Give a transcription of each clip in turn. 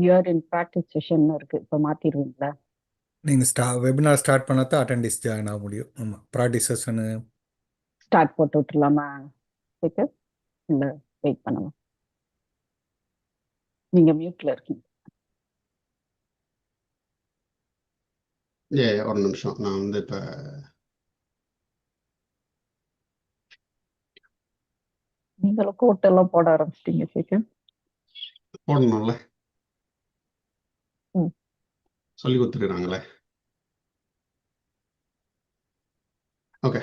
You are இன் practice session இருக்கு, இப்போ மாத்திடுவீங்களா? நீங்கள் வெபினார் ஸ்டார்ட் பண்ணால் தான் அட்டெண்டிஸ் ஜாயின் ஆக முடியும். ஆமாம், ப்ராக்டிஸ் செஷனு ஸ்டார்ட் போட்டு விட்டுலாமா? இல்லை, வெயிட் பண்ணலாம். நீங்க மியூட்ல இருக்கீங்க. ஒரு நிமிஷம், நான் வந்து இப்போ நீங்களும் கோட்டெல்லாம் போட ஆரம்பிச்சிட்டீங்க சேகர். போடணும்ல, ம். சொல்லி கொடுத்துருக்காங்களே. ஓகே.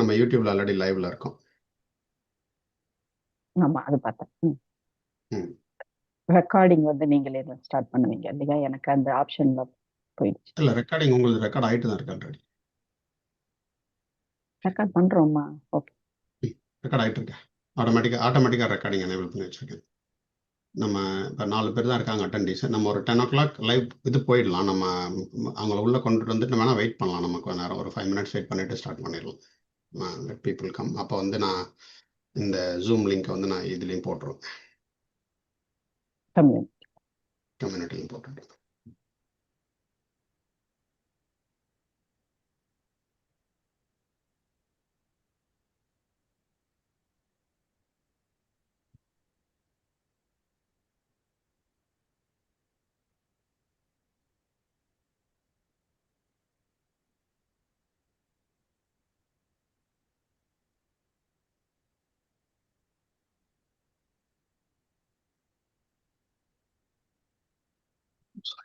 நம்ம யூடியூப்ல ஆல்ரெடி லைவ்ல இருக்கோம். ஆமா, அது பார்த்தேன். ம். ரெக்கார்டிங் வந்து நீங்களே ஸ்டார்ட் பண்ணுவீங்க இல்லையா? எனக்கு அந்த ஆப்ஷன்ல போயிடுச்சு. இல்லை, ரெக்கார்டிங் உங்களுக்கு ரெக்கார்ட் ஆகிட்டு தான் இருக்கு ஆல்ரெடி. ரெக்கார்ட் பண்றோமா? ஓகே. ரெக்கார்ட் ஆகிட்டு இருக்கேன். ஆட்டோமேட்டிக்காக ரெக்கார்டிங் எனேபிள் பண்ணி வச்சிருக்கேன். நம்ம இப்போ 4 பேர் தான் இருக்காங்க அட்டெண்டீஸ். நம்ம ஒரு 10 o'clock லைவ் இது போயிடலாம். நம்ம அவங்கள உள்ளே கொண்டுட்டு வந்துட்டு வேணால் வெயிட் பண்ணலாம். நம்ம கொஞ்ச நேரம் ஒரு 5 minutes வெயிட் பண்ணிட்டு ஸ்டார்ட் பண்ணிடலாம். Let people come. அப்போ வந்து நான் இந்த ஜூம் லிங்க்கை வந்து நான் இதுலேயும் போட்டுருவேன், கம்யூனிட்டிலையும் போட்டுருவேன்.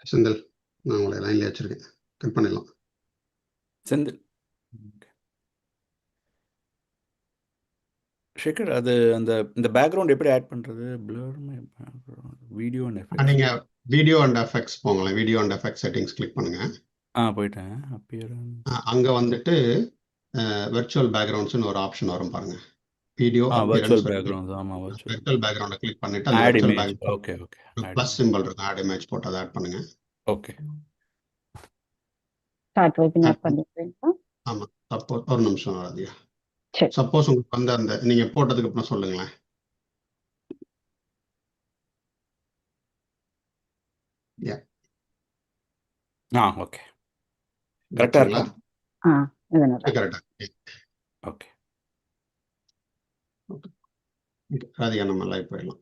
செந்தில், நான் உங்களை லைன்லேயே வச்சுருக்கேன், கட் பண்ணிடலாம். செந்தில். ஷேகர், அது இந்த பேக்ரவுண்ட் எப்படி ஆட் பண்ணுறது? Blur my background, video and effects. நீங்கள் வீடியோ அண்ட் எஃபெக்ட்ஸ் போங்களேன். Video and effects settings click பண்ணுங்கள். போயிட்டேன். அப்பியரன்ஸ். அங்கே வந்துட்டு வெர்ச்சுவல் பேக்ரவுண்ட்ஸ்னு ஒரு ஆப்ஷன் வரும் பாருங்கள். Video virtual background. ஆமாம், வெர்ச்சுவல் பேக்ரவுண்டை கிளிக் பண்ணிட்டு அந்த add virtual image. Background okay okay. Plus simple இருக்கும், ஆட் இமேஜ் போட்டு அதை ஆட் பண்ணுங்க. ஓகே. ஸ்டார்ட் வெபினார் பண்ணிடுறீங்களா? ஆமாம், சப்போஸ் ஒரு நிமிஷம் அதிகா. சரி. சப்போஸ் உங்களுக்கு வந்து அந்த நீங்கள் போட்டதுக்கு அப்புறம் சொல்லுங்களேன். ஓகே. கரெக்டாக இருக்கா? இது நல்லா. கரெக்டாக. ஓகே. ராதிகா, நம்ம லைவ் போயிடலாம்.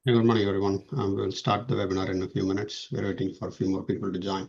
Good morning, everyone. We'll start the webinar in a few minutes. We're waiting for a few more people to join.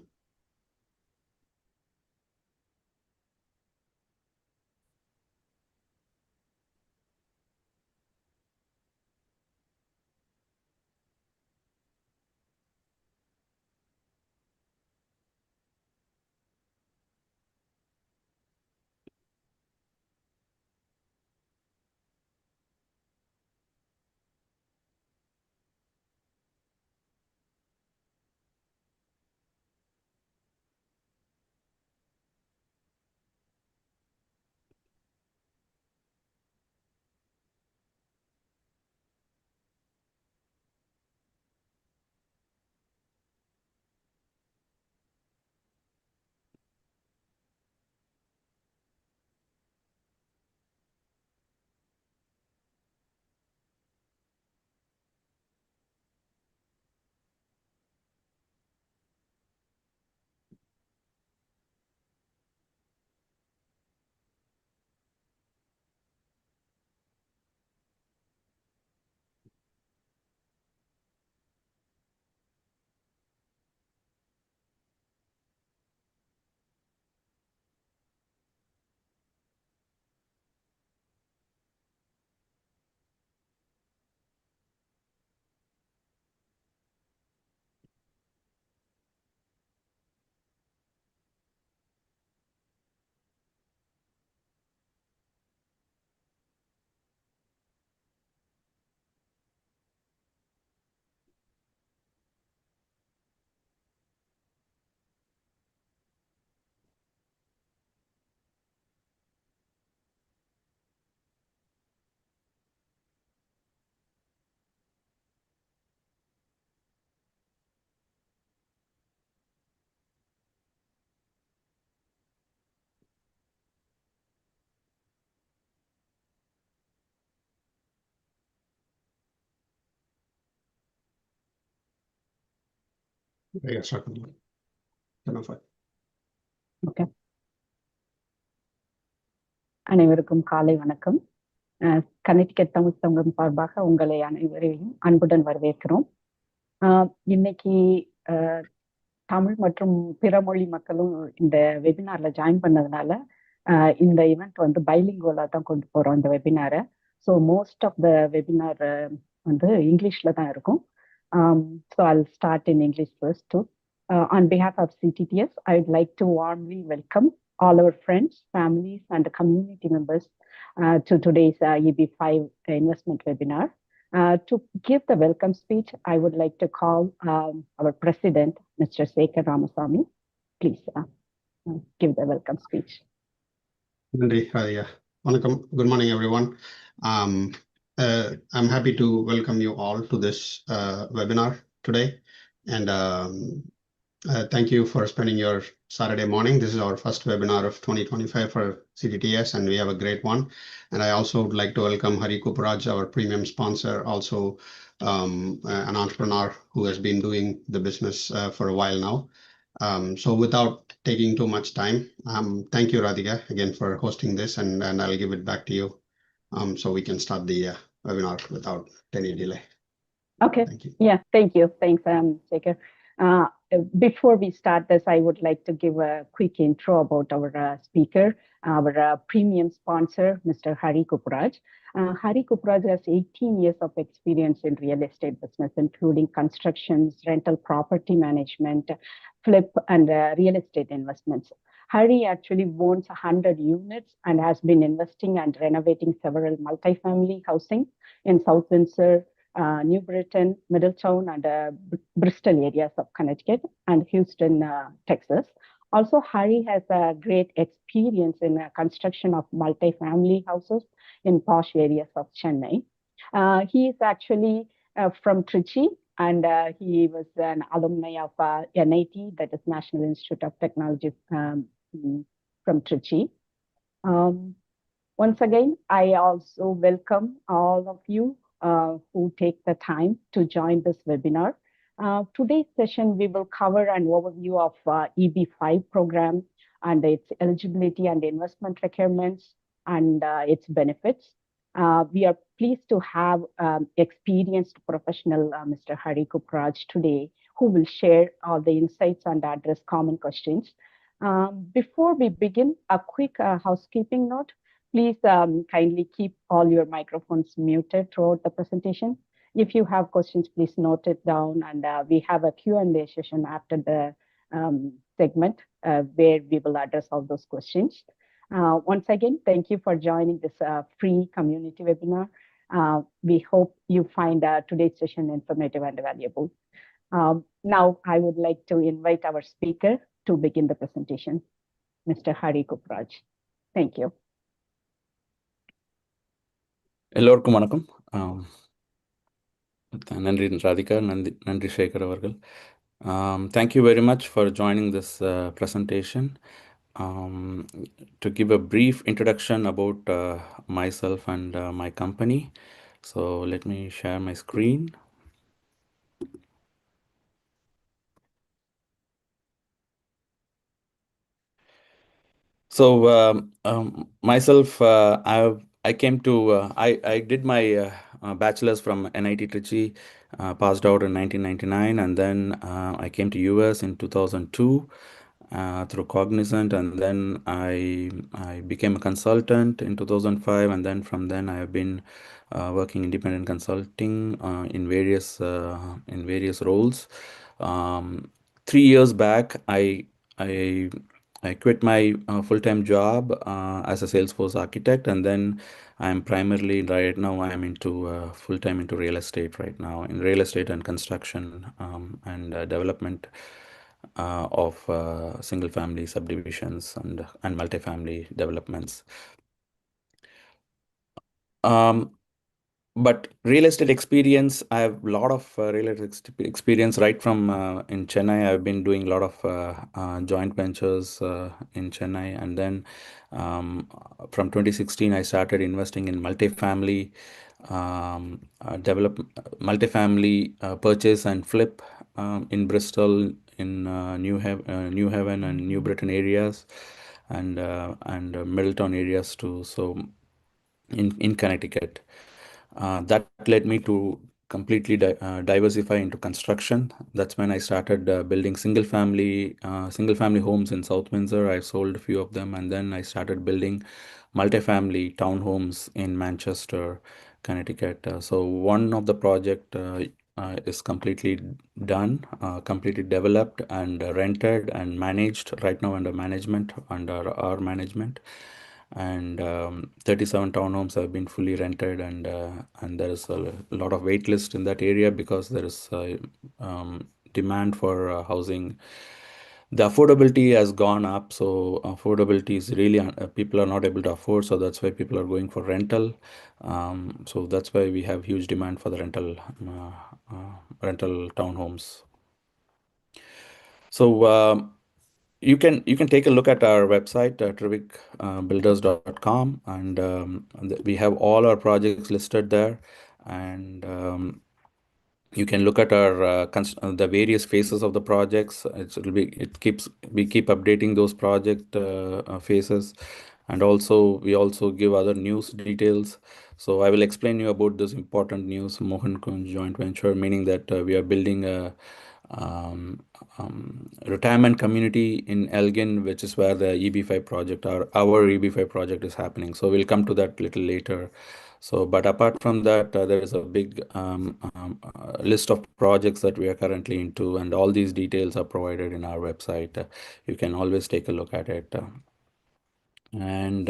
Start பண்ணலாம். 10:05. ஓகே. அனைவருக்கும் காலை வணக்கம். கனெக்டிகட் தமிழ் சங்கம் சார்பாக உங்களை அனைவரையும் அன்புடன் வரவேற்கிறோம். இன்னைக்கு தமிழ் மற்றும் பிற மொழி மக்களும் இந்த வெபினார்ல ஜாயின் பண்ணதுனால இந்த ஈவெண்ட் வந்து பைலிங்குவலா தான் கொண்டு போறோம் இந்த வெபினாரை. So most of the webinar வந்து இங்கிலீஷ்ல தான் இருக்கும். So I'll start in English first too. On behalf of CTTS, I would like to warmly welcome all our friends, families, and the community members to today's EB5 investment webinar. To give the welcome speech, I would like to call our president, Mr. Sekhar Ramasamy. Please give the welcome speech. நன்றி ராதிகா. வணக்கம். Good morning, everyone. I'm happy to welcome you all to this webinar today. And thank you for spending your Saturday morning. This is our first webinar of 2025 for CTTS, and we have a great one. And I also would like to welcome Hari Kupraj, our premium sponsor, also an entrepreneur who has been doing the business for a while now. So without taking too much time, thank you, Radhika, again for hosting this, and I'll give it back to you so we can start the webinar without any delay. Okay. Thank you. Yeah, thank you. Thanks, Sekhar. Before we start this, I would like to give a quick intro about our speaker, our premium sponsor, Mr. Hari Kupraj. Hari Kupraj has 18 years of experience in real estate business, including constructions, rental property management, flip, and real estate investments. Hari actually owns 100 units and has been investing and renovating several multifamily housing in South Windsor, New Britain, Middletown, and Bristol areas of Connecticut, and Houston, Texas. Also, Hari has a great experience in construction of multifamily houses in posh areas of Chennai. He is actually from Trichy, and he was an alumni of NIT, that is National Institute of Technology, from Trichy. Once again, I also welcome all of you who take the time to join this webinar. Today's session, we will cover an overview of EB5 program and its eligibility and investment requirements and its benefits. We are pleased to have experienced professional Mr. Hari Kupraj today, who will share all the insights and address common questions. Before we begin, a quick housekeeping note. Please kindly keep all your microphones muted throughout the presentation. If you have questions, please note it down, and we have a Q&A session after the segment where we will address all those questions. Once again, thank you for joining this free community webinar. We hope you find today's session informative and valuable. Now, I would like to invite our speaker to begin the presentation, Mr. Hari Kupraj. Thank you. எல்லோருக்கும் வணக்கம். நன்றி ராதிகா, நன்றி சேகர் அவர்கள். Thank you very much for joining this presentation. To give a brief introduction about myself and my company. So let me share my screen. So myself, I came to I did my bachelor's from NIT Trichy, passed out in 1999, and then I came to US in 2002 through Cognizant, and then I became a consultant in 2005, and then from then I have been working independent consulting in various roles. 3 years back, I quit my full-time job as a Salesforce architect, and then I'm primarily right now I'm into full-time into real estate right now, in real estate and construction and development of single-family subdivisions and multifamily developments. But real estate experience, I have a lot of real estate experience right from in Chennai. I've been doing a lot of joint ventures in Chennai, and then from 2016 I started investing in multifamily multifamily purchase and flip in Bristol, in New Haven and New Britain areas, and Middletown areas too. So in Connecticut. That led me to completely diversify into construction. That's when I started building single family homes in South Windsor. I sold a few of them, and then I started building multifamily townhomes in Manchester, Connecticut. So one of the project is completely done, completely developed and rented and managed right now under management, under our management. And 37 townhomes have been fully rented, and there is a lot of wait list in that area because there is demand for housing. The affordability has gone up, so affordability is really people are not able to afford, so that's why people are going for rental. So that's why we have huge demand for the rental townhomes. So you can take a look at our website, trivicbuilders.com, and we have all our projects listed there. And you can look at our the various phases of the projects. We keep updating those project phases, and also we also give other news details. So I will explain you about this important news, Mohan Kunj joint venture, meaning that we are building a um, retirement community in Elgin, which is where the EB5 project, our EB5 project, is happening. So we'll come to that little later. So, but apart from that, there is a big list of projects that we are currently into, and all these details are provided in our website. You can always take a look at it. And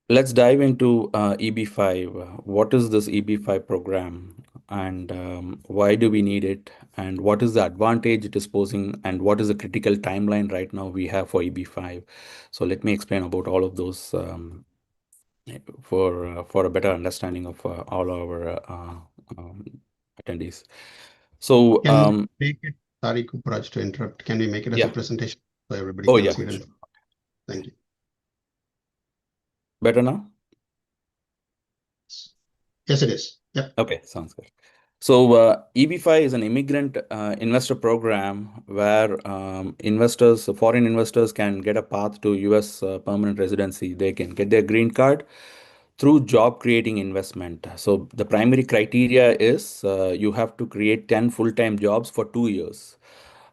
let's dive into EB5. What is this EB5 program, and why do we need it, and what is the advantage it is posing, and what is the critical timeline right now we have for EB5? So let me explain about all of those for a better understanding of all our um, attendees. So Can we make it, sorry, Kupraj, to interrupt. Can we make it as a yeah. presentation so everybody Oh can yeah, see it? sure. Thank you. Better now? Yes, it is. Yep. Okay, sounds good. So EB5 is an immigrant investor program where foreign investors can get a path to US permanent residency. They can get their green card through job creating investment. So the primary criteria is you have to create 10 full-time jobs for 2 years,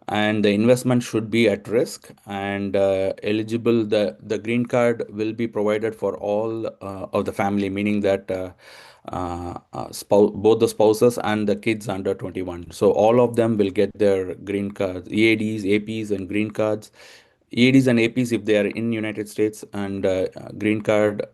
and the investment should be at risk and eligible. The green card will be provided for all of the family, meaning that both the spouses and the kids under 21. So all of them will get their green cards, EADs, APs, and green cards. EADs and APs if they are in United States, and green card,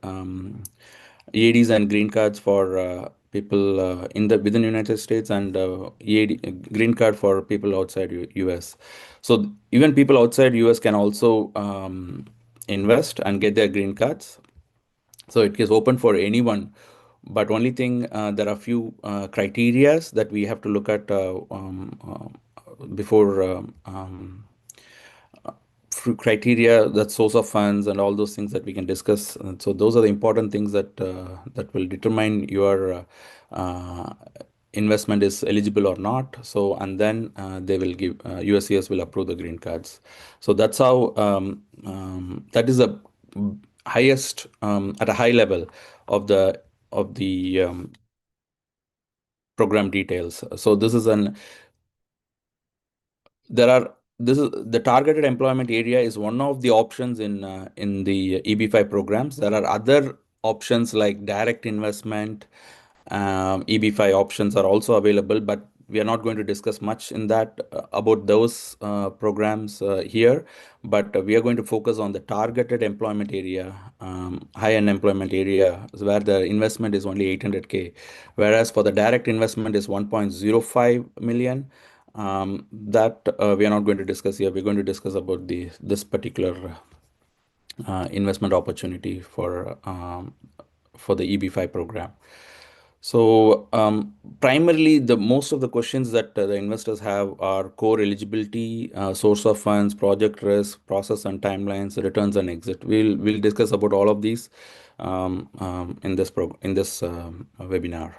EADs and green cards for people in the within United States, and EAD green card for people outside US. So even people outside US can also invest and get their green cards. So it is open for anyone, but only thing, there are few criterias that we have to look at before criteria, that source of funds and all those things that we can discuss. So those are the important things that will determine your investment is eligible or not. So, and then they will give USCS will approve the green cards. So that's how that is the highest at a high level of the program details. So this is this is the targeted employment area is one of the options in the EB5 programs. There are other options like direct investment. EB5 options are also available, but we are not going to discuss much in that about those programs here. But we are going to focus on the targeted employment area, high unemployment area, where the investment is only 800K, whereas for the direct investment is 1.05 million. That we are not going to discuss here. We're going to discuss about this particular investment opportunity for the EB5 program. So primarily, the most of the questions that the investors have are core eligibility, source of funds, project risk, process and timelines, returns and exit. We'll discuss about all of these in this webinar.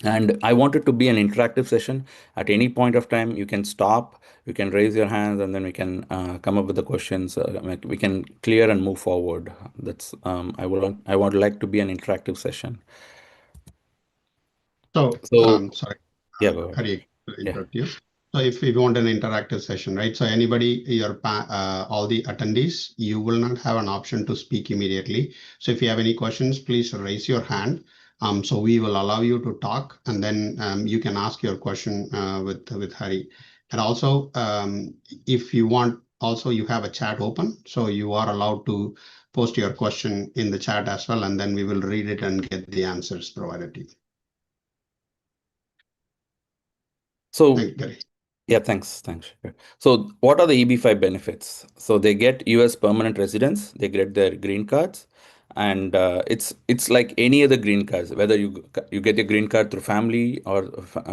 And I want it to be an interactive session. At any point of time, you can stop, you can raise your hands, and then we can come up with the questions. We can clear and move forward. That's I would like to be an interactive session. So, So sorry, yeah, go ahead. Hari, to Yeah. interrupt you. So if you want an interactive session, right? So anybody, all the attendees, you will not have an option to speak immediately. So if you have any questions, please raise your hand. So we will allow you to talk, and then you can ask your question with Hari. And also, if you want, also you have a chat open, so you are allowed to post your question in the chat as well, and then we will read it and get the answers provided to you. So Thank you, Gary. yeah, thanks. Shikhar. So what are the EB5 benefits? So they get US permanent residence, they get their green cards, and it's like any other green cards, whether you get a green card through family or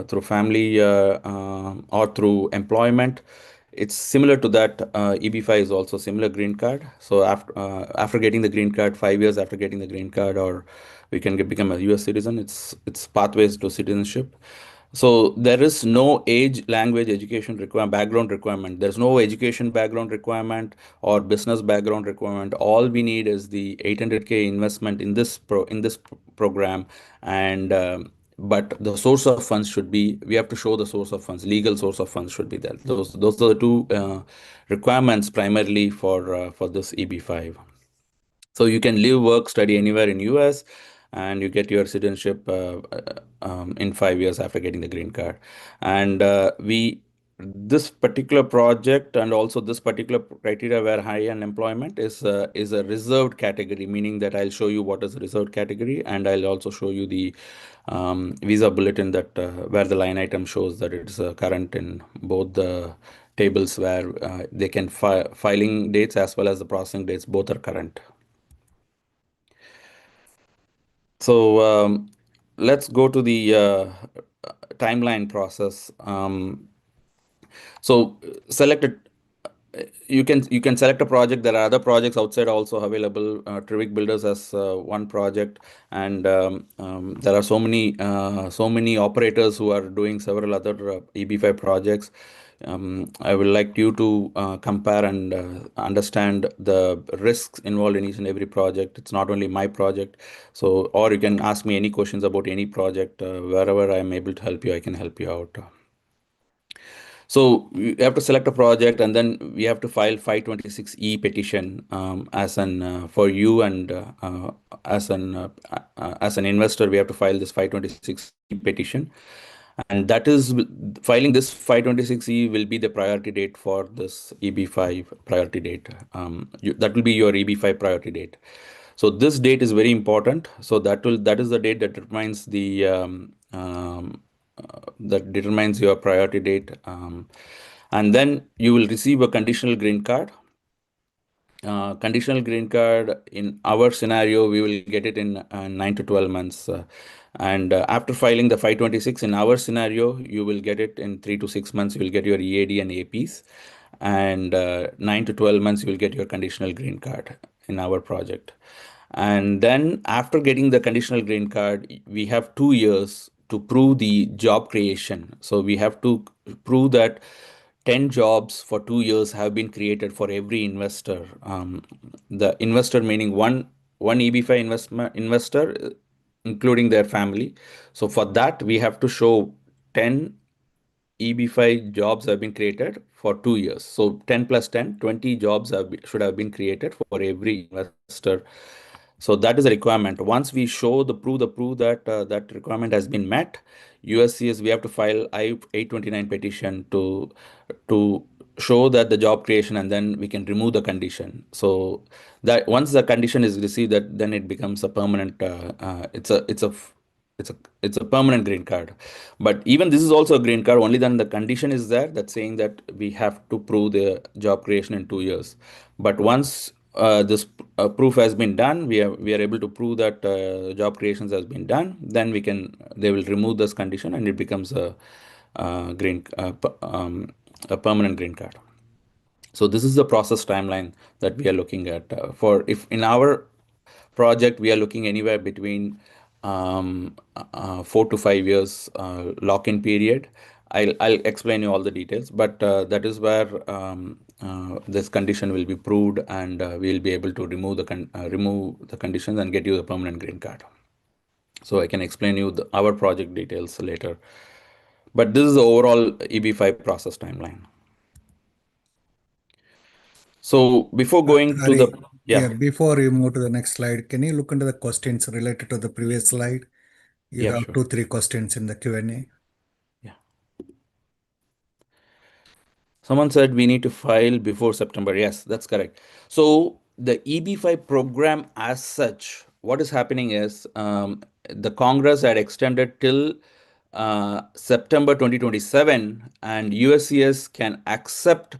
through family or through employment. It's similar to that. EB5 is also similar green card. So after getting the green card, 5 years after getting the green card, or we can become a US citizen. It's pathways to citizenship. So there is no age, language, education background requirement. There's no education background requirement or business background requirement. All we need is the 800K investment in this program, and but the source of funds should be. We have to show the source of funds. Legal source of funds should be there. Those are the two requirements primarily for this EB5. So you can live, work, study anywhere in US, and you get your citizenship in 5 years after getting the green card. And this particular project and also this particular criteria where high unemployment is a reserved category, meaning that I'll show you what is a reserved category, and I'll also show you the visa bulletin that where the line item shows that it's current in both the tables where they can filing dates as well as the processing dates, both are current. So let's go to the timeline process. So select it. You can select a project. There are other projects outside also available. Trivik Builders as one project, and there are so many operators who are doing several other EB5 projects. I would like you to compare and understand the risks involved in each and every project. It's not only my project, so or you can ask me any questions about any project. Wherever I'm able to help you, I can help you out. So you have to select a project, and then we have to file 526E petition as an for you, and as an investor, we have to file this 526E petition, and that is filing this 526E will be the priority date for this EB5 priority date. That will be your EB5 priority date. So this date is very important. So that is the date that determines the that determines your priority date, and then you will receive a conditional green card. Conditional green card in our scenario, we will get it in 9 to 12 months. And after filing the 526, in our scenario, you will get it in 3 to 6 months. You will get your EAD and APs. And 9 to 12 months, you will get your conditional green card in our project. And then after getting the conditional green card, we have 2 years to prove the job creation. So we have to prove that 10 jobs for 2 years have been created for every investor. The investor meaning one EB5 investor, including their family. So for that, we have to show 10 EB5 jobs have been created for 2 years. So 10 plus 10, 20 jobs should have been created for every investor. So that is a requirement. Once we show the proof that that requirement has been met, USCS we have to file I-829 petition to show that the job creation, and then we can remove the condition. So that once the condition is received, that then it becomes a permanent. It's a permanent green card. But even this is also a green card. Only then the condition is there that's saying that we have to prove the job creation in 2 years. But once this proof has been done, we are able to prove that job creations has been done, then they will remove this condition, and it becomes a permanent green card. So this is the process timeline that we are looking at. For if in our project we are looking anywhere between 4 to 5 years lock-in period. I'll explain you all the details, but that is where this condition will be proved, and we'll be able to remove the conditions and get you the permanent green card. So I can explain you our project details later. But this is the overall EB5 process timeline. So before going to the before you move to the next slide, can you look into the questions related to the previous slide? You have sure. 2-3 questions in the Q&A. Yeah. Someone said we need to file before September. Yes, that's correct. So the EB5 program as such, what is happening is the Congress had extended till September 2027, and USCS can accept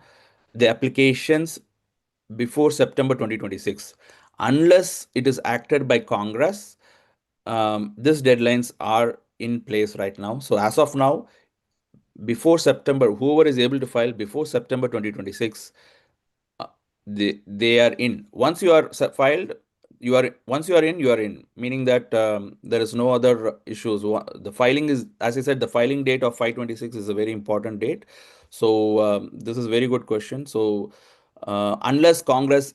the applications before September 2026. Unless it is acted by Congress, these deadlines are in place right now. So as of now, before September, whoever is able to file before September 2026, they are in. Once you are filed, once you are in, meaning that there is no other issues. The filing is, as I said, the filing date of 5/26 is a very important date. So this is a very good question. So unless Congress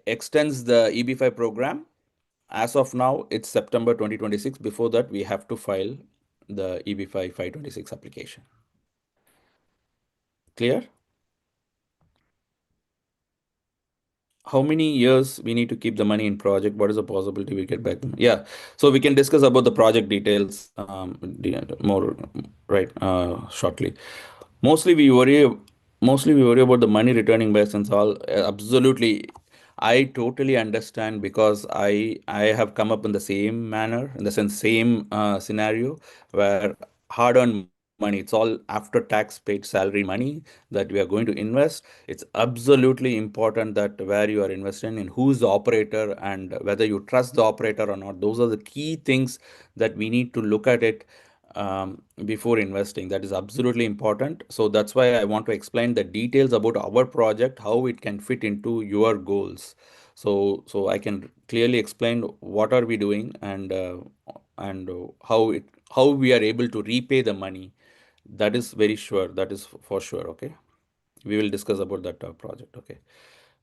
extends the EB5 program, as of now, it's September 2026. Before that, we have to file the EB5 5/26 application. Clear? How many years we need to keep the money in project? What is the possibility we get back? Yeah, so we can discuss about the project details more shortly. Mostly we worry about the money returning back, since all absolutely. I totally understand, because I have come up in the same manner, in the sense same scenario, where hard-earned money, it's all after tax paid salary money that we are going to invest. It's absolutely important that where you are investing in, who's the operator, and whether you trust the operator or not. Those are the key things that we need to look at it before investing. That is absolutely important. So that's why I want to explain the details about our project, how it can fit into your goals. So I can clearly explain what are we doing, and how we are able to repay the money. That is very sure. That is for sure. Okay. We will discuss about that project. Okay.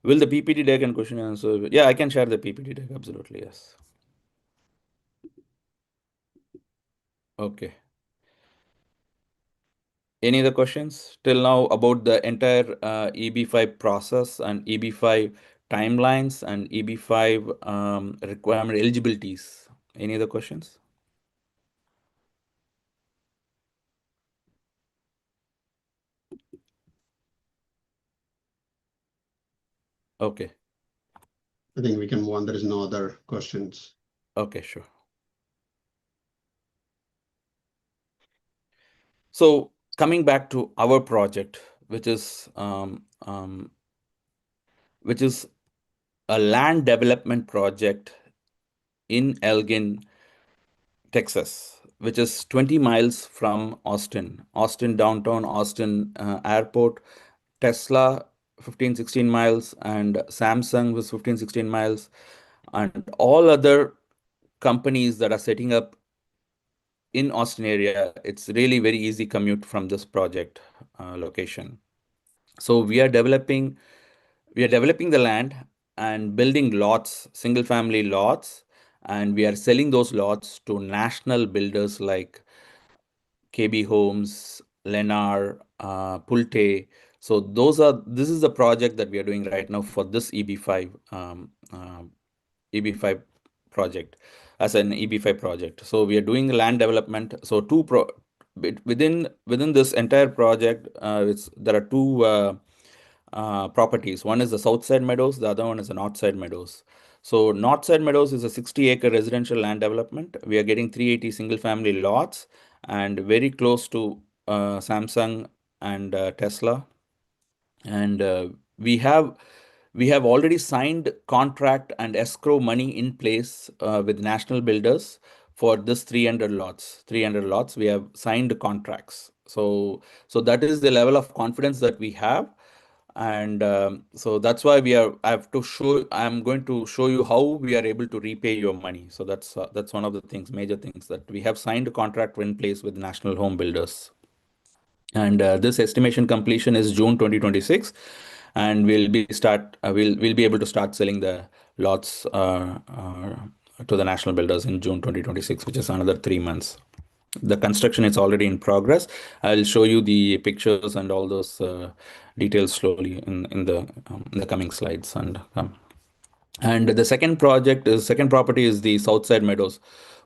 Will the PPT deck and question and answer? Yeah, I can share the PPT deck. Absolutely. Yes. Okay. Any other questions till now about the entire EB5 process and EB5 timelines and EB5 requirement eligibilities? Any other questions? Okay. I think we can move on. There is no other questions. Okay, sure. So coming back to our project, which is a land development project in Elgin, Texas, which is 20 miles from Austin, downtown Austin airport. Tesla 15-16 miles, and Samsung was 15-16 miles, and all other companies that are setting up in Austin area. It's really very easy commute from this project location. So we are developing the land and building lots, single family lots, and we are selling those lots to national builders like KB Homes, Lennar, Pulte. So this is the project that we are doing right now for this EB5 EB5 project, as an EB5 project. So we are doing land development. So within this entire project, there are two properties. One is the South Side Meadows, the other one is the North Side Meadows. So North Side Meadows is a 60-acre residential land development. We are getting 380 single family lots, and very close to Samsung and Tesla. And we have already signed contract and escrow money in place with national builders for this 300 lots. We have signed contracts. So that is the level of confidence that we have. And so that's why I'm going to show you how we are able to repay your money. So that's one of the major things, that we have signed a contract in place with national home builders. And this estimation completion is June 2026, and we'll be able to start selling the lots to the national builders in June 2026, which is another 3 months. The construction is already in progress. I'll show you the pictures and all those details slowly in the coming slides. And the second property is the Southside Meadows.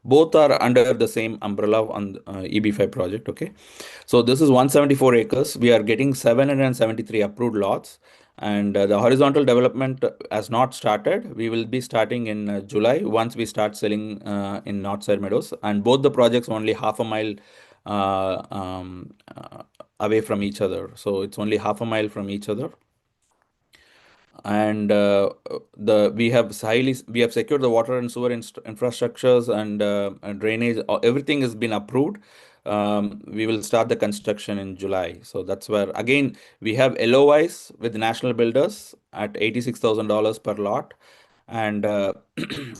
Both are under the same umbrella on EB5 project. Okay, so this is 174 acres. We are getting 773 approved lots, and the horizontal development has not started. We will be starting in July once we start selling in Northside Meadows, and both the projects only half a mile away from each other. So it's only half a mile from each other. And we have secured the water and sewer infrastructures and drainage. Everything has been approved. We will start the construction in July. So that's where again we have LOIs with national builders at $86,000 per lot. And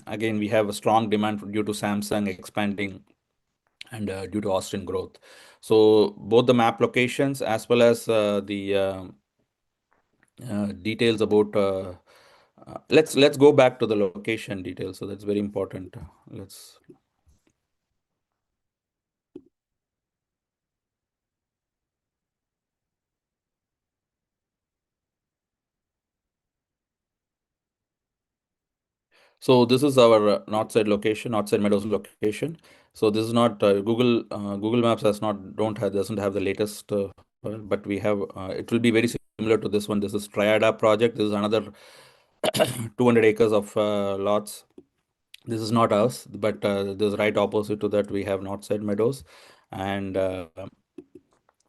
again, we have a strong demand due to Samsung expanding and due to Austin growth. So both the map locations as well as the details about let's go back to the location details. So that's very important. Let's So this is our Northside Meadows location. So this is not Google Maps doesn't have the latest, but we have. It will be very similar to this one. This is Triada project. This is another 200 acres of lots. This is not us, but this right opposite to that we have Northside Meadows, and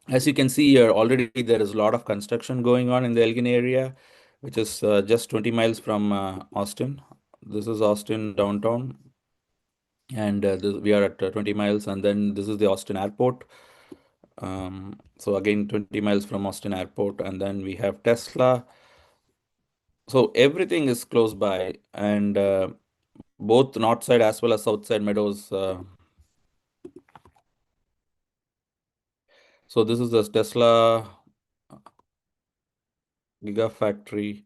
as you can see here, already there is a lot of construction going on in the Elgin area, which is just 20 miles from Austin. This is Austin downtown, and we are at 20 miles, and then this is the Austin airport. So again, 20 miles from Austin airport, and then we have Tesla. So everything is close by, and both Northside as well as Southside Meadows. So this is the Tesla Gigafactory.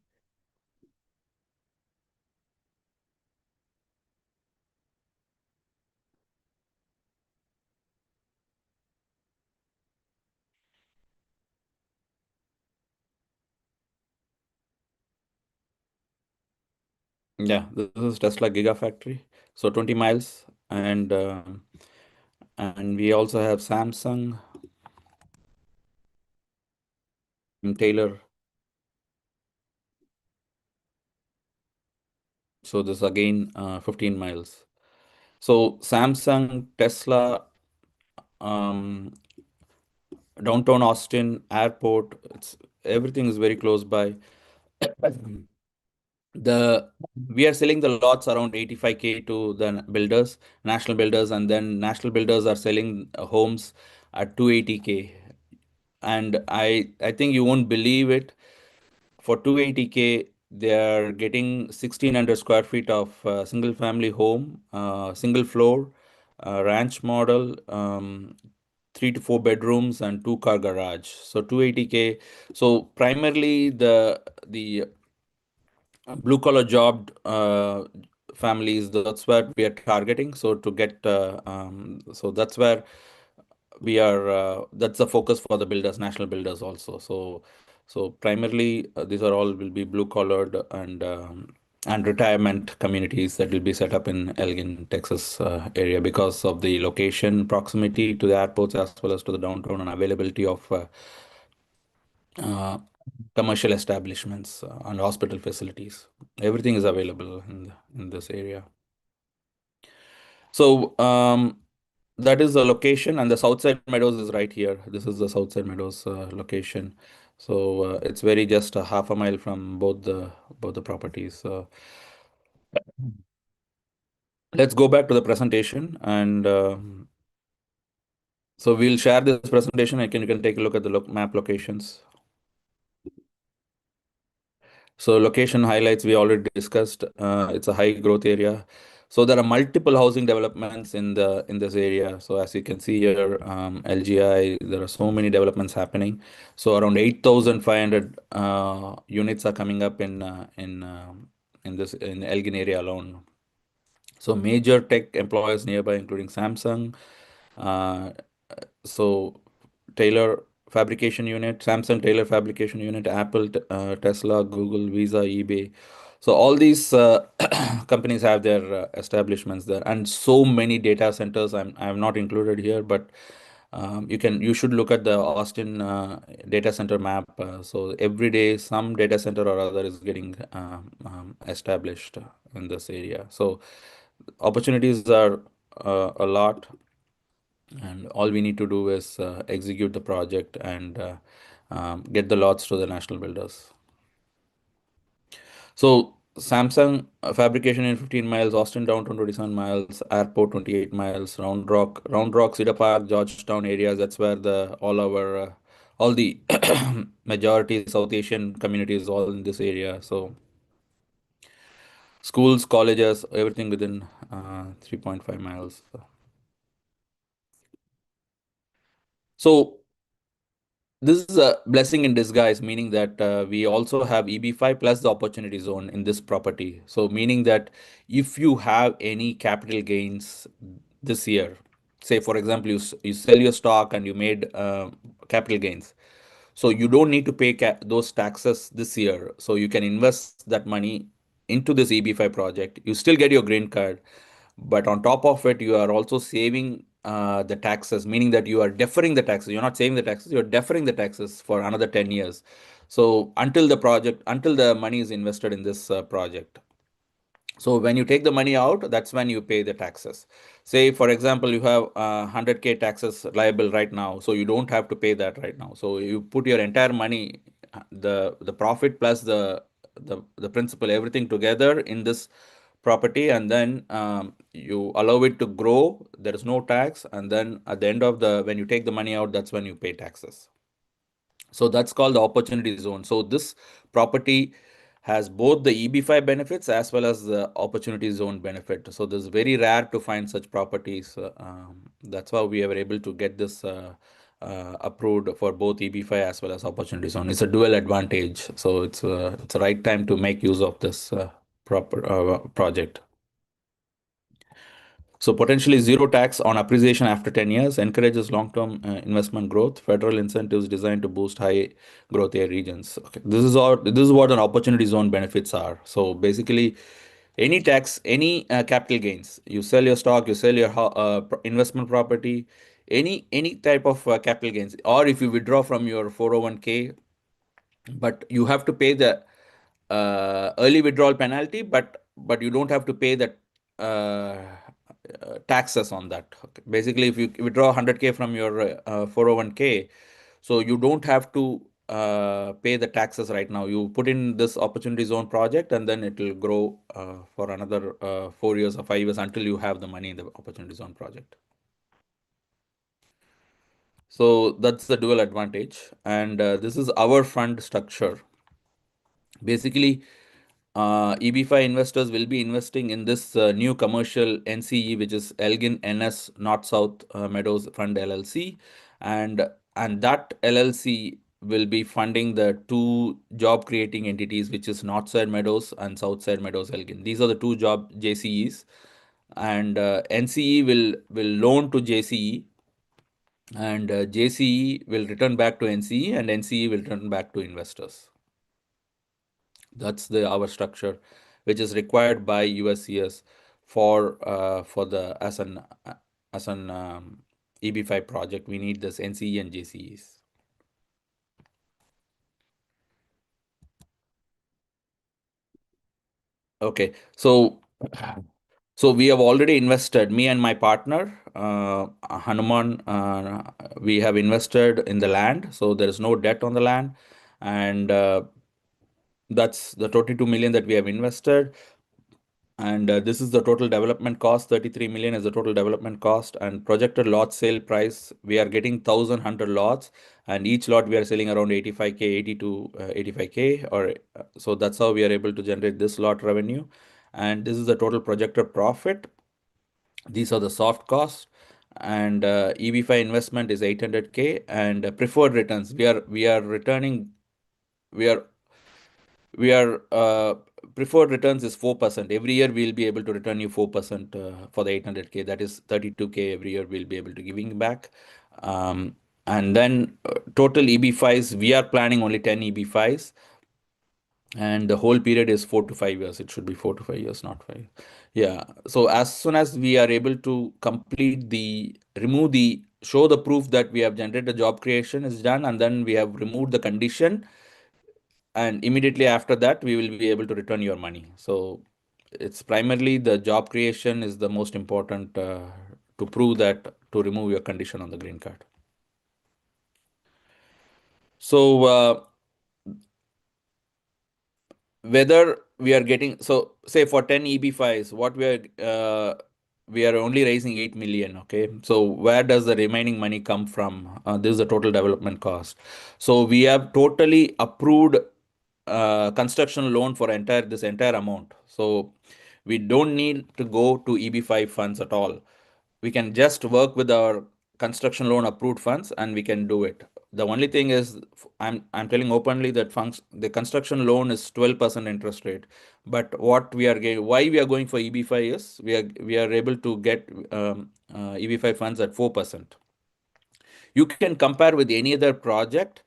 Yeah, this is Tesla Gigafactory. So 20 miles, and we also have Samsung in Taylor. So this again 15 miles. So Samsung, Tesla, downtown Austin airport. Everything is very close by. We are selling the lots around 85K to the builders, national builders, and then national builders are selling homes at 280K. And I think you won't believe it. For 280K, they are getting 1600 square feet of single family home, single floor, ranch model, 3 to 4 bedrooms and 2-car garage. So 280K. So primarily the blue collar job families, that's where we are targeting. So to get so that's where we are that's the focus for the builders, national builders also. So primarily these are all will be blue collared and retirement communities that will be set up in Elgin, Texas area, because of the location, proximity to the airports as well as to the downtown, and availability of uh, commercial establishments and hospital facilities. Everything is available in this area. So that is the location, and the Southside Meadows is right here. This is the Southside Meadows location. So it's very just a half a mile from both the properties. Let's go back to the presentation, and so we'll share this presentation. You can take a look at the map locations. So location highlights we already discussed. It's a high growth area. So there are multiple housing developments in this area. So as you can see here, LGI, there are so many developments happening. So around 8,500 units are coming up in Elgin area alone. So major tech employers nearby, including Samsung, uh, so Taylor Fabrication Unit, Samsung Taylor Fabrication Unit, Apple, Tesla, Google, Visa, eBay. So all these companies have their establishments there, and so many data centers. I'm not included here, but you should look at the Austin data center map. So every day, some data center or other is getting established in this area. So opportunities are a lot, and all we need to do is execute the project and get the lots to the national builders. So Samsung fabrication in 15 miles, Austin downtown 27 miles, airport 28 miles, Round Rock, Cedar Park, Georgetown areas. That's where all the majority South Asian communities all in this area. So schools, colleges, everything within 3.5 miles. So this is a blessing in disguise, meaning that we also have EB5 plus the opportunity zone in this property. So meaning that if you have any capital gains this year, say for example, you sell your stock and you made capital gains, so you don't need to pay those taxes this year. So you can invest that money into this EB5 project. You still get your green card, but on top of it, you are also saving the taxes, meaning that you are deferring the taxes. You're not saving the taxes, you're deferring the taxes for another 10 years. So until the money is invested in this project. So when you take the money out, that's when you pay the taxes. Say, for example, you have 100K taxes liable right now, so you don't have to pay that right now. So you put your entire money, the profit plus the principal, everything together in this property, and then you allow it to grow. There is no tax, and then at the end of when you take the money out, that's when you pay taxes. So that's called the opportunity zone. So this property has both the EB5 benefits as well as the opportunity zone benefit. So this is very rare to find such properties. That's why we were able to get this approved for both EB5 as well as opportunity zone. It's a dual advantage. So it's the right time to make use of this proper project. So potentially zero tax on appreciation after 10 years encourages long-term investment growth. Federal incentives designed to boost high growth area regions. Okay, this is what an opportunity zone benefits are. So basically, any tax, any capital gains, you sell your stock, you sell your investment property, any type of capital gains, or if you withdraw from your 401k, but you have to pay the early withdrawal penalty, but you don't have to pay the taxes on that. Okay. Basically, if you withdraw 100K from your 401k, so you don't have to pay the taxes right now. You put in this opportunity zone project, and then it will grow for another 4 years or 5 years until you have the money in the opportunity zone project. So that's the dual advantage, and this is our fund structure. Basically, EB5 investors will be investing in this new commercial NCE, which is Elgin NS North South Meadows Fund LLC, and that LLC will be funding the two job creating entities, which is Northside Meadows and Southside Meadows Elgin. These are the two job JCEs, and NCE will loan to JCE, and JCE will return back to NCE, and NCE will return back to investors. That's our structure, which is required by USCS for the as an EB5 project. We need this NCE and JCEs. Okay, so we have already invested. Me and my partner Hanuman, we have invested in the land, so there is no debt on the land, and that's the 22 million that we have invested. And this is the total development cost. 33 million is the total development cost, and projected lot sale price. We are getting 1,100 lots, and each lot we are selling around 85k, 80 to 85k, or so that's how we are able to generate this lot revenue. And this is the total projected profit. These are the soft costs, and EB5 investment is 800k, and preferred returns. We are returning. We are we are preferred returns is 4%. Every year we'll be able to return you 4% for the 800k. That is 32k every year we'll be able to giving back. And then total EB5s, we are planning only 10 EB5s, and the whole period is 4 to 5 years. It should be 4 to 5 years, not 5. Yeah. So as soon as we are able to show the proof that we have generated job creation is done, and then we have removed the condition, and immediately after that we will be able to return your money. So it's primarily the job creation is the most important to prove that, to remove your condition on the green card. So whether we are getting, so say for 10 EB5s, what we are only raising 8 million. Okay, so where does the remaining money come from? This is the total development cost. So we have totally approved construction loan for this entire amount. So we don't need to go to EB5 funds at all. We can just work with our construction loan approved funds and we can do it. The only thing is, I'm telling openly that the construction loan is 12% interest rate. But what we are why we are going for EB5 is we are able to get EB5 funds at 4%. You can compare with any other project.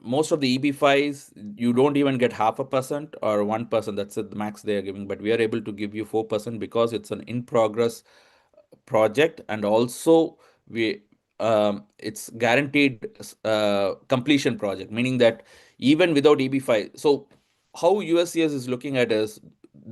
Most of the EB5s, you don't even get 0.5% or 1%. That's the max they are giving. But we are able to give you 4% because it's an in progress project, and also it's guaranteed completion project, meaning that even without EB5. So how USCS is looking at is,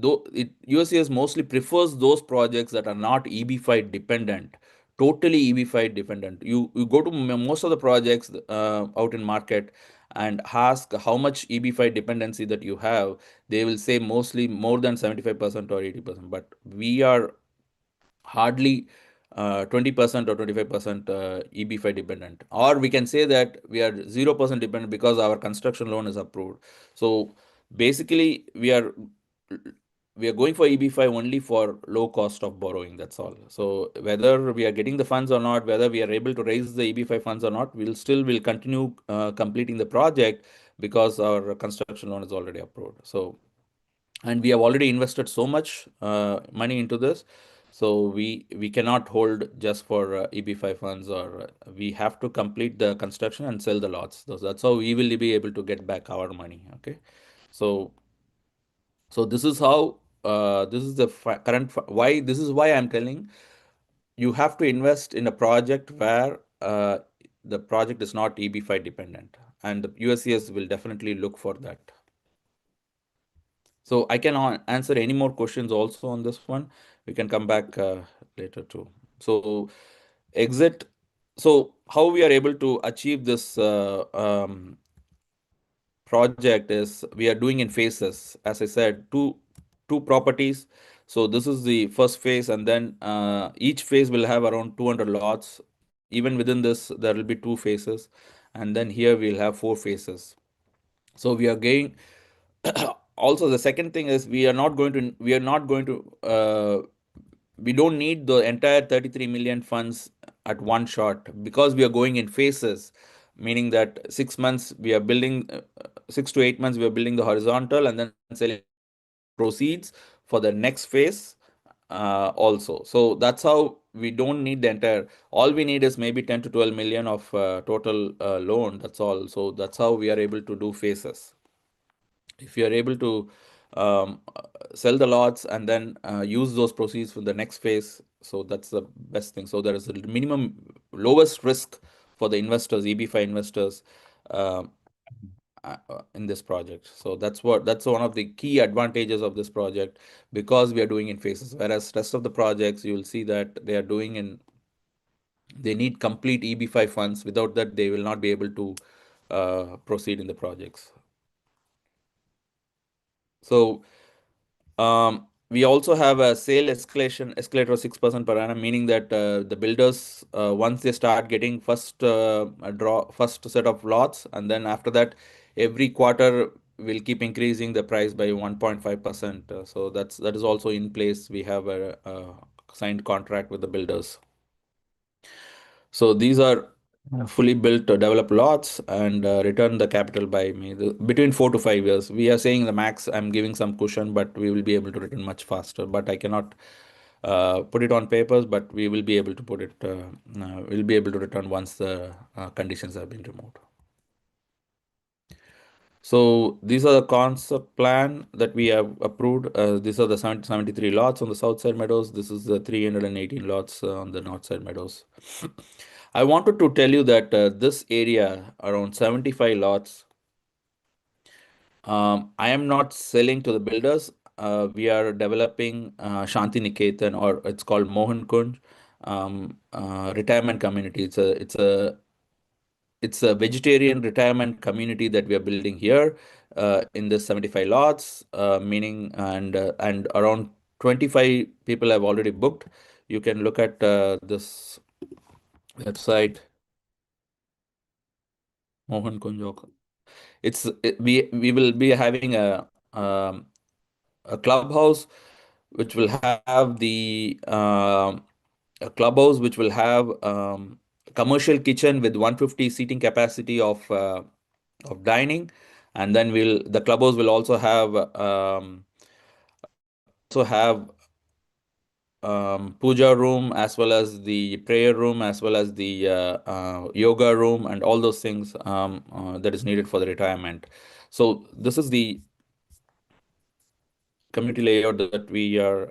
USCS mostly prefers those projects that are not EB5 dependent, totally EB5 dependent. You go to most of the projects out in market and ask how much EB5 dependency that you have, they will say mostly more than 75% or 80%. But we are hardly 20% or 25% EB5 dependent, or we can say that we are 0% dependent because our construction loan is approved. So basically we are going for EB5 only for low cost of borrowing. That's all. So whether we are getting the funds or not, whether we are able to raise the EB5 funds or not, will continue completing the project because our construction loan is already approved. So, and we have already invested so much money into this, so we cannot hold just for EB5 funds, or we have to complete the construction and sell the lots. That's how we will be able to get back our money. Okay, so this is how this is the current why this is why I'm telling you have to invest in a project where the project is not EB5 dependent, and the USCS will definitely look for that. So I can answer any more questions also on this one. We can come back later too. So exit. So how we are able to achieve this project is we are doing in phases. As I said, two properties. So this is the first phase, and then each phase will have around 200 lots. Even within this, there will be 2 phases, and then here we'll have 4 phases. So we are going. Also, the second thing is we don't need the entire 33 million funds at one shot, because we are going in phases, meaning that 6 months we are building 6 to 8 months we are building the horizontal, and then selling proceeds for the next phase also. So that's how we don't need the entire, all we need is maybe 10 to 12 million of total loan. That's all. So that's how we are able to do phases. If you are able to sell the lots and then use those proceeds for the next phase, so that's the best thing. So there is a minimum lowest risk for the investors, EB5 investors, in this project. So that's one of the key advantages of this project, because we are doing in phases, whereas rest of the projects you will see that they need complete EB5 funds. Without that, they will not be able to proceed in the projects. So We also have a sale escalator of 6% per annum, meaning that the builders, once they start getting first set of lots, and then after that, every quarter we'll keep increasing the price by 1.5%. So that is also in place. We have a signed contract with the builders. So these are fully built developed lots and return the capital by between 4 to 5 years. We are saying the max. I'm giving some cushion, but we will be able to return much faster. But I cannot put it on papers. But we will be able to put it. We'll be able to return once the conditions have been removed. So these are the concept plan that we have approved. These are the 73 lots on the south side meadows. This is the 318 lots on the north side meadows. I wanted to tell you that this area, around 75 lots, I am not selling to the builders. We are developing Shanti Niketan, or it's called Mohan Kunj retirement community. It's a vegetarian retirement community that we are building here in the 75 lots, meaning and around 25 people have already booked. You can look at this website, Mohan Kunj. We will be having a clubhouse which will have a clubhouse which will have commercial kitchen with 150 seating capacity of dining, and then the clubhouse will also have puja room, as well as the prayer room, as well as the yoga room, and all those things that is needed for the retirement. So this is the community layout that we are.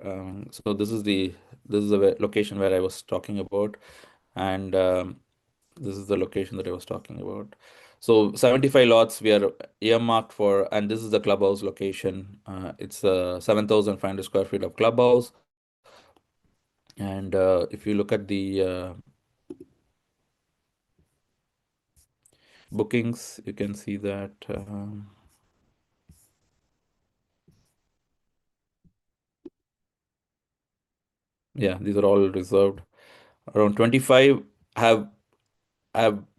So this is the location where I was talking about, and this is the location that I was talking about. So 75 lots we are earmarked for, and this is the clubhouse location. It's a 7,500 square feet of clubhouse, and if you look at the bookings, you can see that. Yeah, these are all reserved. Around 25 have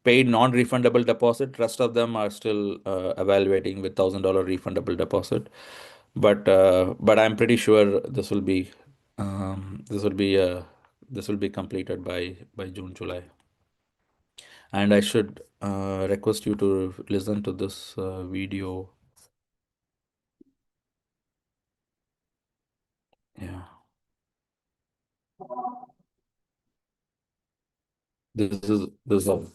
paid non-refundable deposit. Rest of them are still evaluating with $1,000 refundable deposit. But I'm pretty sure this will be completed by June, July. And I should request you to listen to this video. Yeah. This is all.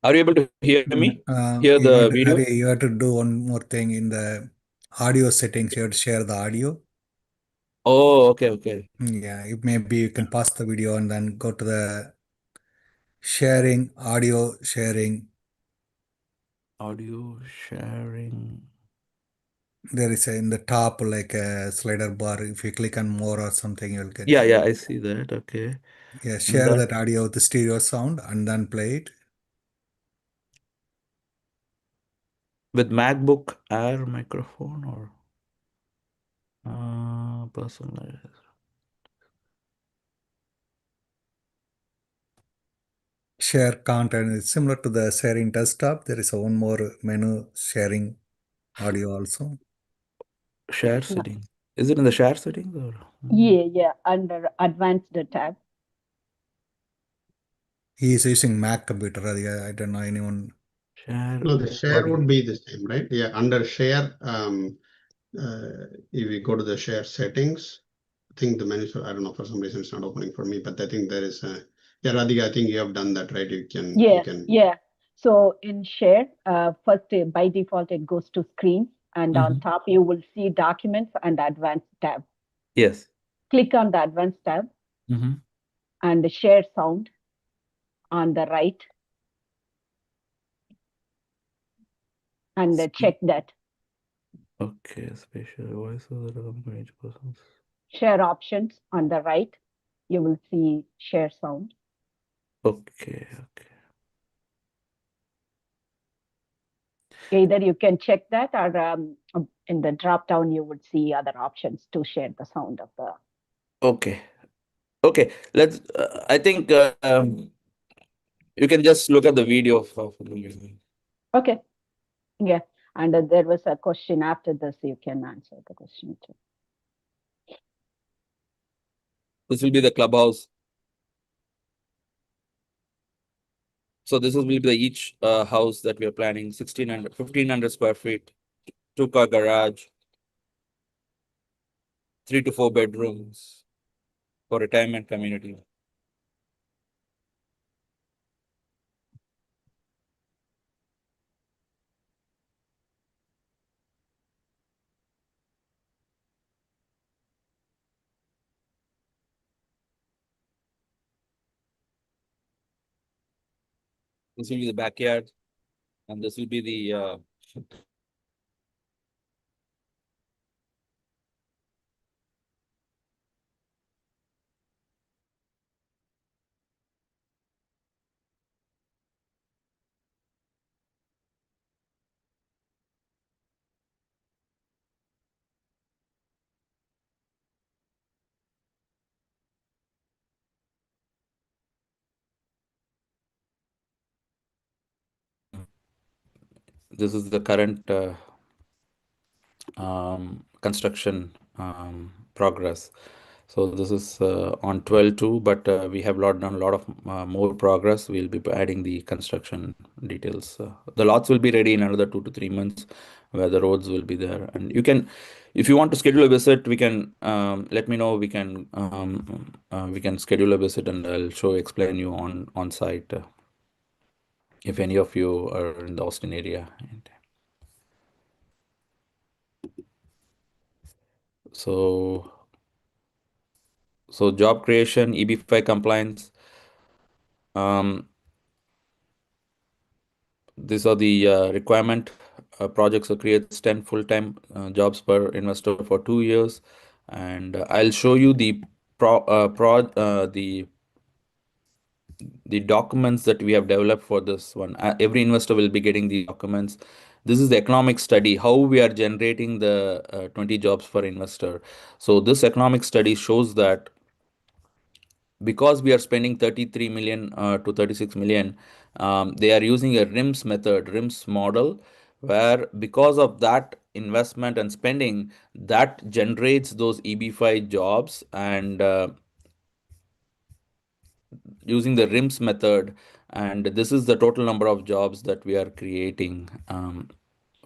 Are you able to hear me? Hear the video? You have to do one more thing in the audio settings. You have to share the audio. Oh, okay. Yeah, maybe you can pause the video and then go to the sharing, audio sharing. Audio sharing. There is in the top like a slider bar. If you click on more or something, you'll get. Yeah, I see that. Okay. Yeah, And share that audio with the stereo sound and then play it. with MacBook Air microphone or personalized. Share content is similar to the sharing desktop. There is one more menu, sharing audio also. Share settings. Is it in the share settings or? Yeah, under advanced tab. He is using Mac computer. I don't know anyone. Share. No, the share would be the same, right? Yeah, under share, if we go to the share settings, I think the menu, I don't know, for some reason it's not opening for me, but I think there is a, yeah, Radhika, I think you have done that, right? You can. Yeah. So in share, first by default, it goes to screen, and on top, you will see documents and advanced tab. Yes. Click on the advanced tab and the share sound on the right, and check that. Okay, spatial voices that accompany each person's. Share options on the right, you will see share sound. Okay. Either you can check that, or in the drop down you would see other options to share the sound of the. Okay. Okay. Let's. I think you can just look at the video of Okay, yeah, and there was a question after this. You can answer the question too. This will be the clubhouse. So this will be the each house that we are planning, 1,500 square feet, 2-car garage, 3 to 4 bedrooms for retirement community. This will be the backyard, and this will be the this is the current construction progress. So this is on 12/2, but we have done a lot of more progress. We'll be adding the construction details. The lots will be ready in another 2 to 3 months, where the roads will be there. And you can, if you want to schedule a visit, we can let me know. We can schedule a visit, and I'll explain you on site if any of you are in the Austin area. So job creation, EB5 compliance. These are the requirement projects that creates 10 full-time jobs per investor for 2 years, and I'll show you the the documents that we have developed for this one. Every investor will be getting the documents. This is the economic study, how we are generating the 20 jobs per investor. So this economic study shows that because we are spending 33 million to 36 million, they are using a RIMS model, where because of that investment and spending, that generates those EB5 jobs, and using the RIMS method, and this is the total number of jobs that we are creating.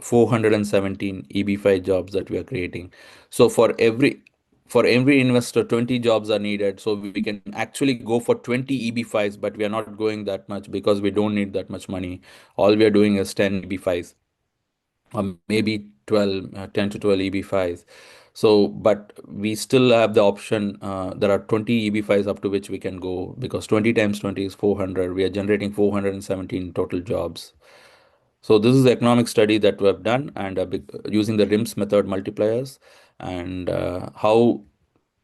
417 EB5 jobs that we are creating. So for every investor, 20 jobs are needed. So we can actually go for 20 EB5s, but we are not going that much because we don't need that much money. All we are doing is 10 EB5s, or maybe 10 to 12 EB5s. So, but we still have the option. There are 20 EB5s up to which we can go, because 20 times 20 is 400. We are generating 417 total jobs. So this is the economic study that we have done, and using the RIMS method multipliers, and how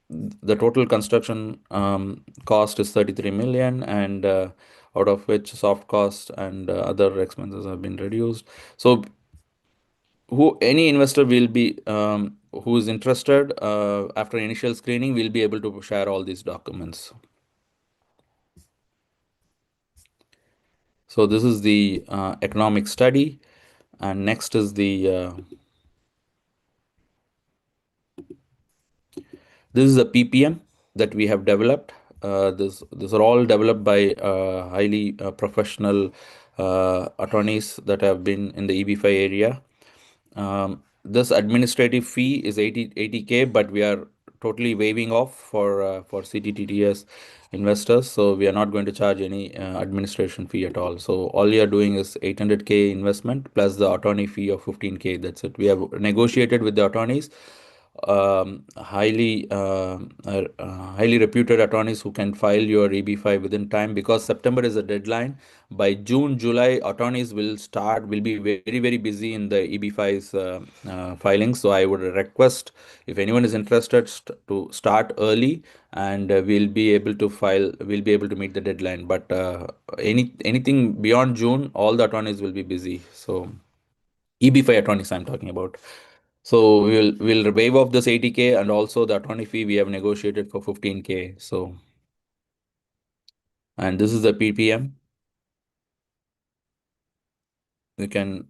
the total construction cost is 33 million, and out of which soft cost and other expenses have been reduced. So any investor will be who is interested, after initial screening, will be able to share all these documents. So this is the economic study, and next is the this is a PPM that we have developed. These are all developed by highly professional attorneys that have been in the EB5 area. This administrative fee is 80K, but we are totally waiving off for CTTTS investors. So we are not going to charge any administration fee at all. So all you are doing is 800K investment plus the attorney fee of 15K. That's it. We have negotiated with the attorneys, highly reputed attorneys who can file your EB5 within time, because September is a deadline. By June, July, attorneys will be very busy in the EB5's filing. So I would request, if anyone is interested, to start early, and we'll be able to meet the deadline. But anything beyond June, all the attorneys will be busy. So EB5 attorneys I'm talking about. So we'll waive off this 80K, and also the attorney fee we have negotiated for 15K. So, and this is the PPM. You can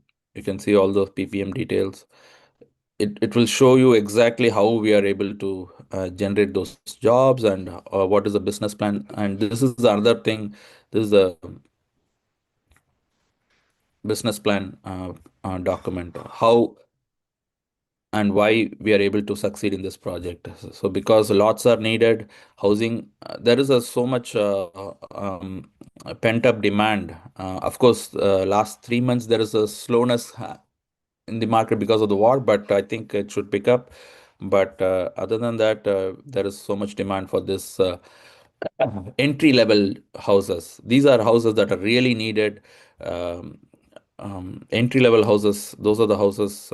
see all those PPM details. It will show you exactly how we are able to generate those jobs, and what is the business plan. And this is another thing. This is the business plan document. How and why we are able to succeed in this project. So because lots are needed, housing, there is so much pent up demand. Of course, last 3 months there is a slowness in the market because of the war, but I think it should pick up. But other than that, there is so much demand for this entry level houses. These are houses that are really needed. Um, Entry level houses, those are the houses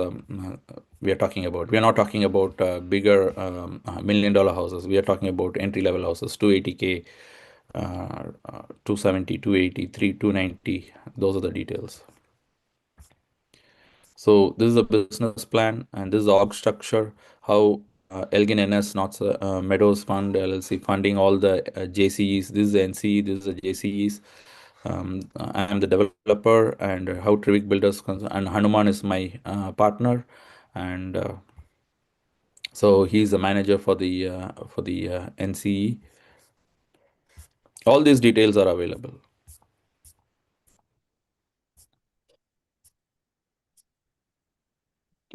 we are talking about. We are not talking about bigger $1 million houses. We are talking about entry level houses, 280K, 270, 280, 290. Those are the details. So this is the business plan, and this is the org structure. How Elgin NS, not Meadows Fund LLC, funding all the JCEs. This is the NCE. This is the JCEs. I am the developer, and how Trivik Builders and Hanuman is my partner, and so he's the manager for the NCE. All these details are available.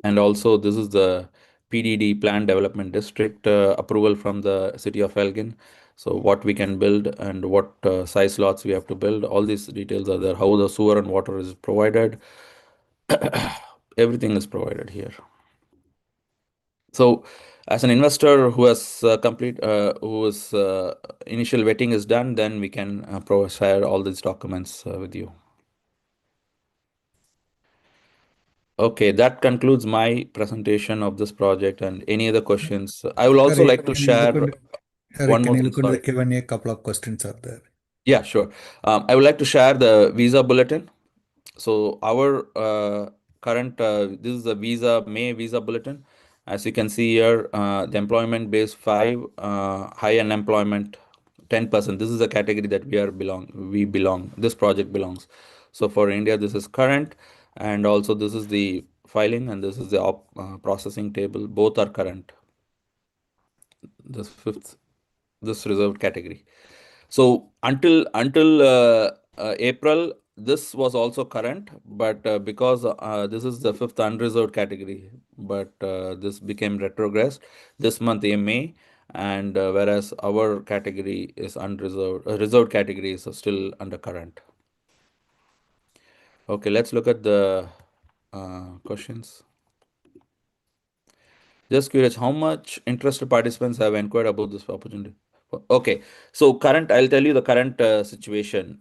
And also, this is the PDD, Plan Development District, approval from the city of Elgin. So what we can build and what size lots we have to build, all these details are there. How the sewer and water is provided, everything is provided here. So as an investor who has whose initial vetting is done, then we can share all these documents with you. Okay, that concludes my presentation of this project. And any other questions? I will also like to share one more Can you thing. look into the Sorry. Q&A? A couple of questions are there. Yeah, sure. I would like to share the visa bulletin. So our current, this is the May visa bulletin. As you can see here, the employment base 5, high unemployment 10%. This is the category that we belong. This project belongs. So for India, this is current, and also this is the filing, and this is the processing table. Both are current. This reserved category. So until April, this was also current, but because this is the 5th unreserved category, but this became retrogressed this month in May, and whereas our category is unreserved, reserved category is still under current. Okay, let's look at the questions. Just curious, how much interested participants have inquired about this opportunity? Okay, so current, I'll tell you the current situation.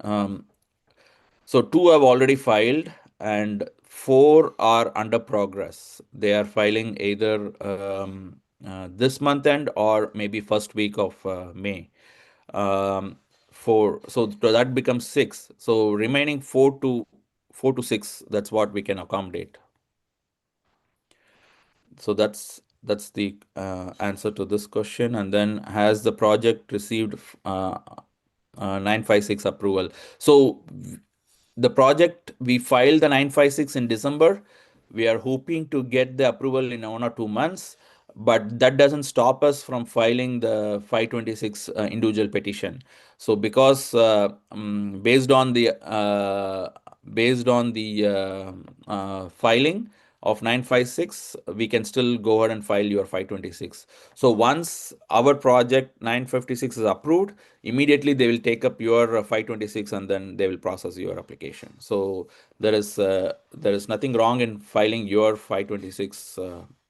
So 2 have already filed, and 4 are under progress. They are filing either this month end or maybe first week of May. 4, so that becomes 6. So remaining 4 to 6. That's what we can accommodate. So that's the answer to this question. And then, has the project received 956 approval? So the project, we filed the 956 in December. We are hoping to get the approval in 1 or 2 months, but that doesn't stop us from filing the 526 individual petition. So because based on the filing of 956, we can still go ahead and file your 526. So once our project 956 is approved, immediately they will take up your 526, and then they will process your application. So there is nothing wrong in filing your 526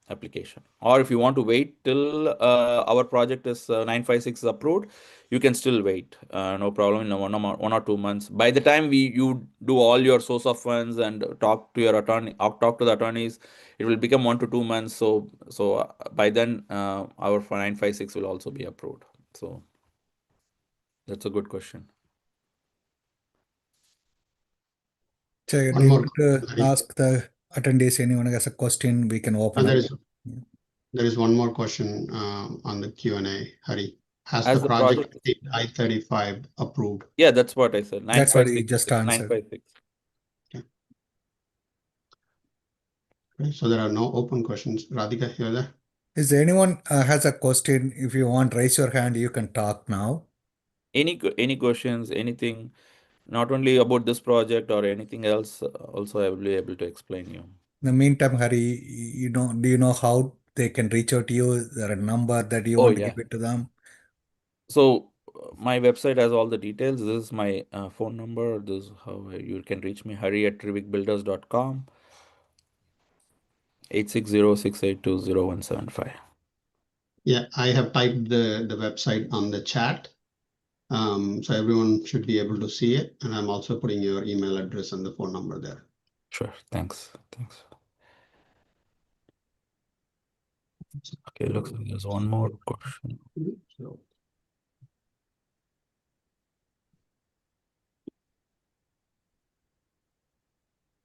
application. Or if you want to wait till our project is 956 is approved, you can still wait. No problem, in 1 or 2 months. By the time you do all your source of funds and talk to your attorney, talk to the attorneys, it will become 1 to 2 months. So by then our 956 will also be approved. So that's a good question. So, One do you more want to question. ask the attendees, anyone has a question, we can open And up. there is one more question on the Q&A, Hari. Has As the the project project, I-35 approved? yeah, that's what I said. That's what he 956. just It's answered. 956. Okay, so there are no open questions. Radhika, you're there? Is there anyone has a question? If you want, raise your hand. You can talk now. Any questions, anything, not only about this project or anything else, also I will be able to explain you. In the meantime, Hari, do you know how they can reach out to you? Is there a number that you Oh, want to yeah. give it to them? So my website has all the details. This is my phone number. This is how you can reach me. Hari@trivicbuilders.com. 8606820175. Yeah, I have typed the website on the chat. So everyone should be able to see it. And I'm also putting your email address and the phone number there. Sure. Thanks. Okay, looks like there's one more question. So,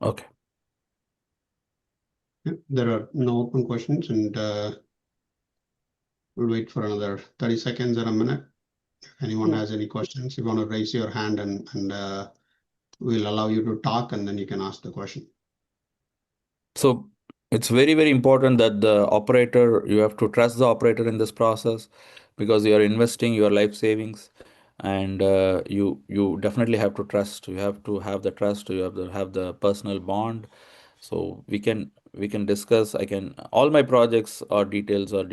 Okay. yeah, there are no open questions, and we'll wait for another 30 seconds or a minute. If anyone has any questions, you want to raise your hand and we'll allow you to talk, and then you can ask the question. So it's very, very important that you have to trust the operator in this process, because you are investing your life savings, and you definitely have to trust. You have to have the trust. You have to have the personal bond. So we can discuss. All my projects are details are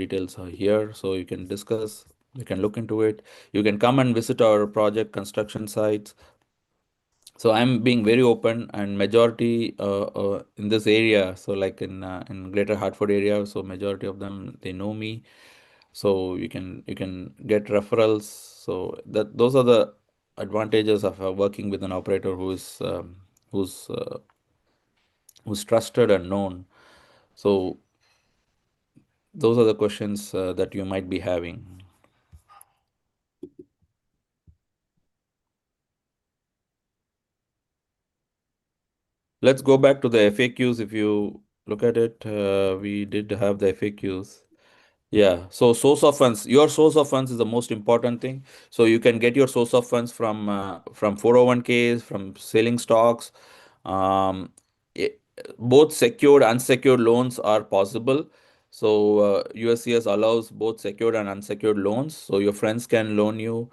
here, so you can discuss. You can look into it. You can come and visit our project construction sites. So I'm being very open, and majority in this area, so like in Greater Hartford area, so majority of them, they know me. So you can get referrals. So those are the advantages of working with an operator who's trusted and known. So those are the questions that you might be having. Let's go back to the FAQs. If you look at it, we did have the FAQs. Yeah, so source of funds. Your source of funds is the most important thing. So you can get your source of funds from 401ks, from selling stocks. Um, it, both secured, unsecured loans are possible. So USCS allows both secured and unsecured loans. So your friends can loan you,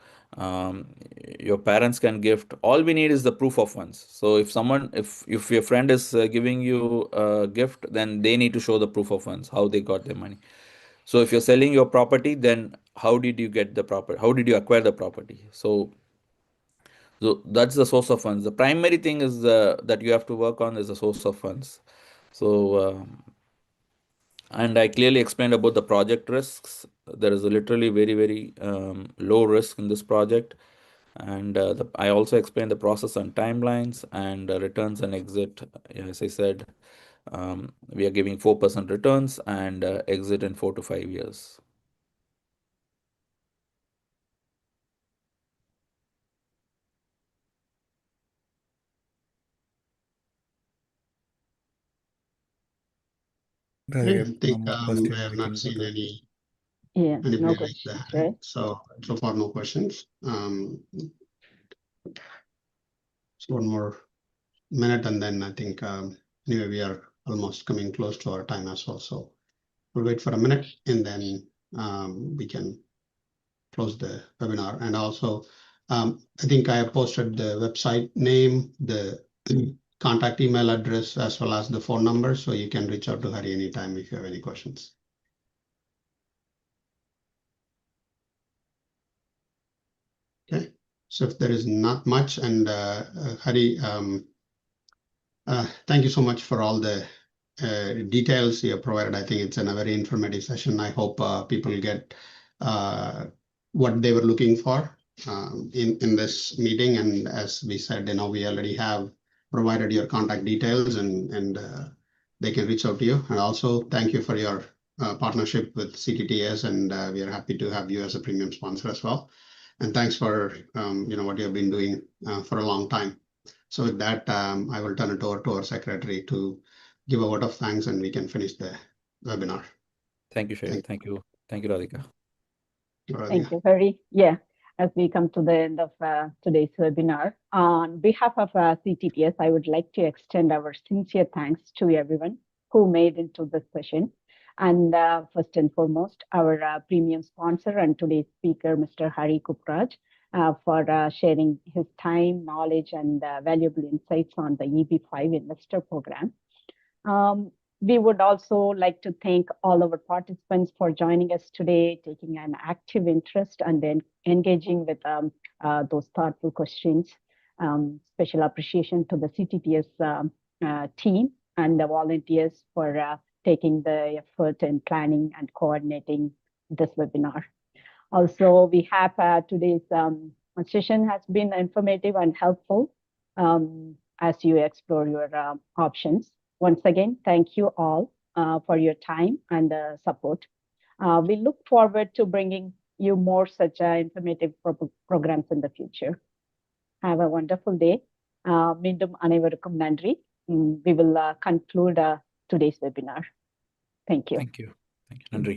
your parents can gift. All we need is the proof of funds. So if your friend is giving you a gift, then they need to show the proof of funds, how they got their money. So if you're selling your property, then how did you get the property? How did you acquire the property? So that's the source of funds. The primary thing is that you have to work on is the source of funds. So and I clearly explained about the project risks. There is a literally very, very low risk in this project. And I also explained the process and timelines and returns and exit. As I said, we are giving 4% returns and exit in 4 to 5 years. I think No more I question, have we not can go seen to- anybody No raise their questions, hand. right? So far, no questions. So one more minute, and then I think anyway, we are almost coming close to our time as well. So we'll wait for a minute, and then we can close the webinar. And also, I think I have posted the website name, the contact email address, as well as the phone number, so you can reach out to Hari anytime if you have any questions. Okay, so if there is not much, and Hari, thank you so much for all the details you have provided. I think it's a very informative session. I hope people get what they were looking for in this meeting. And as we said, we already have provided your contact details, and they can reach out to you. And also, thank you for your partnership with CTTS, and we are happy to have you as a premium sponsor as well. And thanks for what you have been doing for a long time. So with that, I will turn it over to our secretary to give a word of thanks and we can finish the webinar. Thank you, Sherry. Thank you. Thank you, Radhika. Thank you, Hari. Yeah, as we come to the end of today's webinar, on behalf of CTTS, I would like to extend our sincere thanks to everyone who made into this session. And first and foremost, our premium sponsor and today's speaker, Mr. Hari Kupraj, for sharing his time, knowledge, and valuable insights on the EB5 investor program. We would also like to thank all our participants for joining us today, taking an active interest and then engaging with those thoughtful questions. Special appreciation to the CTTS team and the volunteers for taking the effort in planning and coordinating this webinar. Also, we have today's session has been informative and helpful as you explore your options. Once again, thank you all for your time and support. We look forward to bringing you more such informative programs in the future. Have a wonderful day. மீண்டும் அனைவருக்கும் நன்றி. We will conclude today's webinar. Thank you. Thank you. Thank you. Nandri.